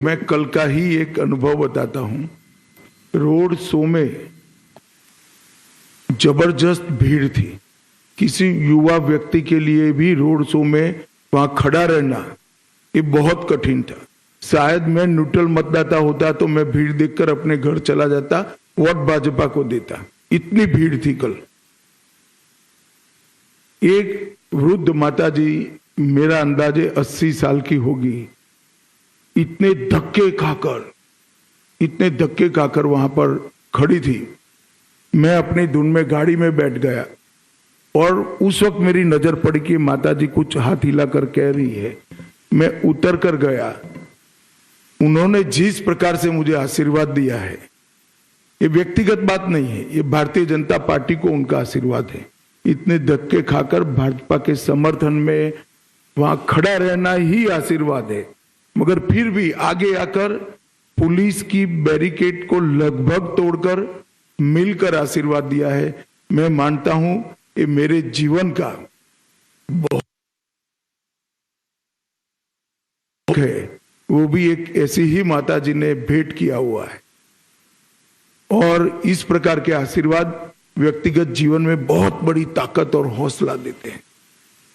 मैं कल का ही एक अनुभव बताता हूं। रोड शो में जबरदस्त भीड़ थी। किसी युवा व्यक्ति के लिए भी रोड शो में वहां खड़ा रहना ये बहुत कठिन था। शायद मैं न्यूट्रल मतदाता होता तो मैं भीड़ देखकर अपने घर चला जाता, वोट भाजपा को देता। इतनी भीड़ थी कल। एक वृद्ध माताजी, मेरा अंदाजे 80 साल की होगी, इतने धक्के खाकर वहां पर खड़ी थी। मैं अपनी धुन में गाड़ी में बैठ गया और उस वक्त मेरी नजर पड़ी कि माताजी कुछ हाथ हिलाकर कह रही है। मैं उतर कर गया। उन्होंने जिस प्रकार से मुझे आशीर्वाद दिया है, ये व्यक्तिगत बात नहीं है, ये भारतीय जनता पार्टी को उनका आशीर्वाद है। इतने धक्के खाकर भाजपा के समर्थन में वहां खड़ा रहना ही आशीर्वाद है। मगर फिर भी आगे आकर पुलिस की बैरिकेड को लगभग तोड़कर मिलकर आशीर्वाद दिया है। मैं मानता हूं ये मेरे जीवन का बहुत है। वो भी एक ऐसी ही माताजी ने भेंट किया हुआ है। और इस प्रकार के आशीर्वाद व्यक्तिगत जीवन में बहुत बड़ी ताकत और हौसला देते हैं।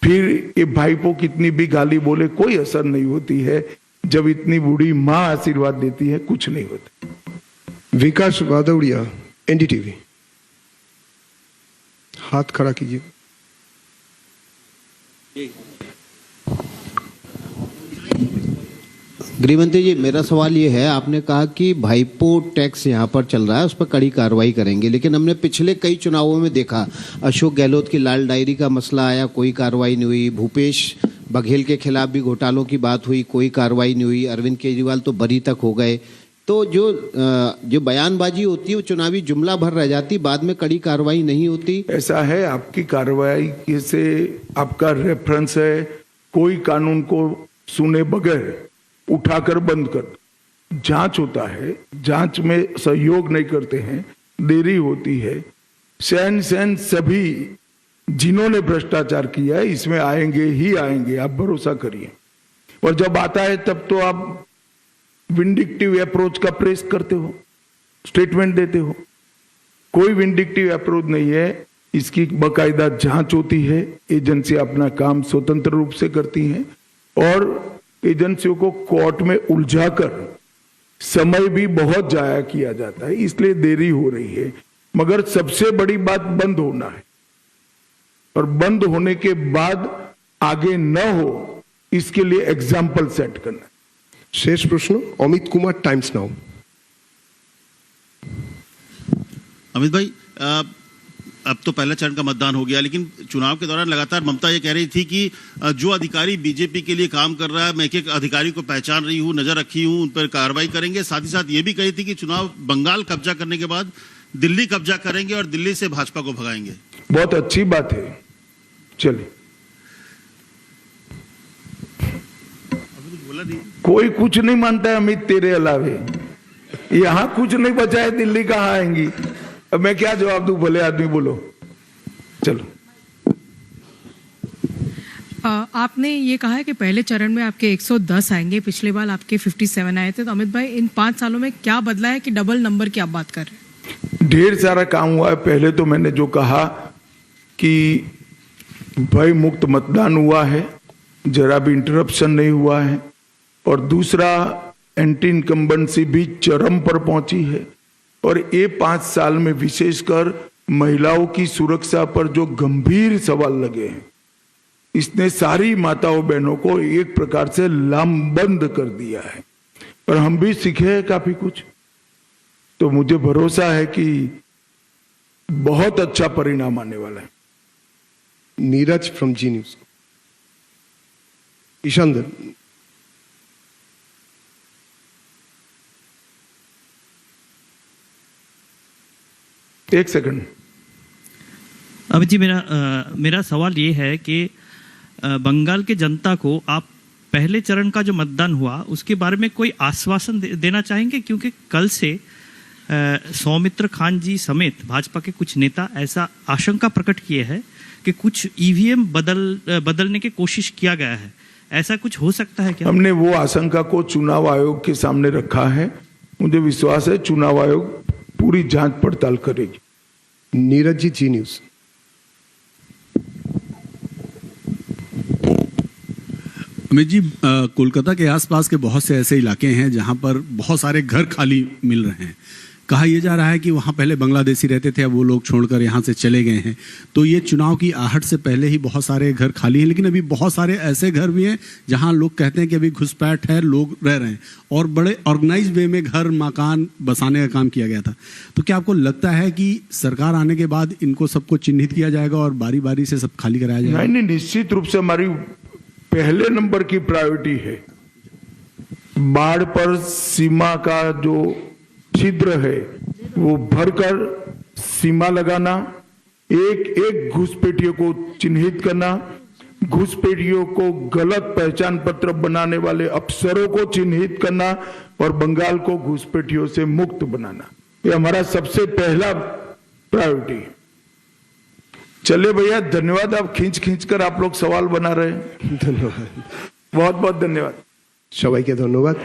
फिर ये भाईपो कितनी भी गाली बोले कोई असर नहीं होती है। जब इतनी बूढ़ी माँ आशीर्वाद देती है कुछ नहीं होता। विकास वादौड़िया, एनडीटीवी। हाथ खड़ा कीजिए। गृहमंत्री जी, मेरा सवाल ये है, आपने कहा कि भाईपो टैक्स यहाँ पर चल रहा है, उस पर कड़ी कार्रवाई करेंगे, लेकिन हमने पिछले कई चुनावों में देखा, अशोक गहलोत की लाल डायरी का मसला आया, कोई कार्रवाई नहीं हुई। भूपेश बघेल के खिलाफ भी घोटालों की बात हुई, कोई कार्रवाई नहीं हुई। अरविंद केजरीवाल तो बरी तक हो गए। तो जो बयानबाजी होती है वो चुनावी जुमला भर रह जाती, बाद में कड़ी कार्रवाई नहीं होती। ऐसा है, आपकी कार्रवाई से आपका रेफरेंस है, कोई कानून को सुने बगैर उठाकर बंद कर जांच होता है। जांच में सहयोग नहीं करते हैं, देरी होती है। सैन सभी जिन्होंने भ्रष्टाचार किया है इसमें आएंगे ही आएंगे, आप भरोसा करिए। और जब आता है तब तो आप विंडिक्टिव अप्रोच का प्रेस करते हो, स्टेटमेंट देते हो। कोई विंडिक्टिव अप्रोच नहीं है, इसकी बकायदा जांच होती है। एजेंसी अपना काम स्वतंत्र रूप से करती हैं और एजेंसियों को कोर्ट में उलझाकर समय भी बहुत जाया किया जाता है, इसलिए देरी हो रही है। मगर सबसे बड़ी बात बंद होना है और बंद होने के बाद आगे न हो इसके लिए एग्जाम्पल सेट करना है। शेष प्रश्न अमित कुमार, टाइम्स नाउ। अमित भाई, अब तो पहला चरण का मतदान हो गया, लेकिन चुनाव के दौरान लगातार ममता ये कह रही थी कि जो अधिकारी बीजेपी के लिए काम कर रहा है, मैं एक अधिकारी को पहचान रही हूं, नजर रखी हूं, उन पर कार्रवाई करेंगे। साथ ही साथ ये भी कही थी कि चुनाव बंगाल कब्जा करने के बाद दिल्ली कब्जा करेंगे और दिल्ली से भाजपा को भगाएंगे। बहुत अच्छी बात है, चलिए। बोला नहीं, कोई कुछ नहीं मानता है अमित तेरे अलावे। यहां कुछ नहीं बचा है, दिल्ली कहां आएंगी। अब मैं क्या जवाब दूं, भले आदमी बोलो। चलो, आपने ये कहा है कि पहले चरण में आपके 110 आएंगे, पिछले बार आपके 57 आए थे। तो अमित भाई, इन 5 सालों में क्या बदला है कि डबल नंबर की आप बात कर रहे हैं? ढेर सारा काम हुआ है। पहले तो मैंने जो कहा कि भय मुक्त मतदान हुआ है, जरा भी इंटरप्शन नहीं हुआ है। और दूसरा, एंटी इनकम्बेंसी भी चरम पर पहुंची है। और ये 5 साल में विशेषकर महिलाओं की सुरक्षा पर जो गंभीर सवाल लगे हैं, इसने सारी माताओं बहनों को एक प्रकार से लामबंद कर दिया है। और हम भी सीखे हैं काफी कुछ। तो मुझे भरोसा है कि बहुत अच्छा परिणाम आने वाला है। Neeraj from Zee news. Ishan, एक सेकंड। अमित जी, मेरा सवाल ये है कि बंगाल के जनता को आप पहले चरण का जो मतदान हुआ उसके बारे में कोई आश्वासन देना चाहेंगे? क्योंकि कल से सौमित्र खान जी समेत भाजपा के कुछ नेता ऐसा आशंका प्रकट किए हैं कि कुछ ईवीएम बदलने की कोशिश किया गया है। ऐसा कुछ हो सकता है क्या? हमने वो आशंका को चुनाव आयोग के सामने रखा है। मुझे विश्वास है चुनाव आयोग पूरी जांच पड़ताल करेगी। नीरज जी, जी न्यूज। अमित जी, कोलकाता के आसपास के बहुत से ऐसे इलाके हैं जहां पर बहुत सारे घर खाली मिल रहे हैं। कहा यह जा रहा है कि वहां पहले बांग्लादेशी रहते थे, अब वो लोग छोड़कर यहां से चले गए हैं। तो ये चुनाव की आहट से पहले ही बहुत सारे घर खाली हैं, लेकिन अभी बहुत सारे ऐसे घर भी हैं जहां लोग कहते हैं कि अभी घुसपैठ है, लोग रह रहे हैं और बड़े ऑर्गेनाइज वे में घर मकान बसाने का काम किया गया था। तो क्या आपको लगता है कि सरकार आने के बाद इनको सबको चिन्हित किया जाएगा और बारी बारी से सब खाली कराया जाएगा? नहीं, निश्चित रूप से हमारी पहले नंबर की प्रायोरिटी है बाढ़ पर सीमा का जो छिद्र है वो भरकर सीमा लगाना, एक एक घुसपैठियों को चिन्हित करना, घुसपैठियों को गलत पहचान पत्र बनाने वाले अफसरों को चिन्हित करना और बंगाल को घुसपैठियों से मुक्त बनाना, ये हमारा सबसे पहला प्रायोरिटी है। चले भैया, धन्यवाद। आप खींच कर आप लोग सवाल बना रहे हैं। ধন্যবাদ। बहुत बहुत धन्यवाद। সবাইকে ধন্যবাদ।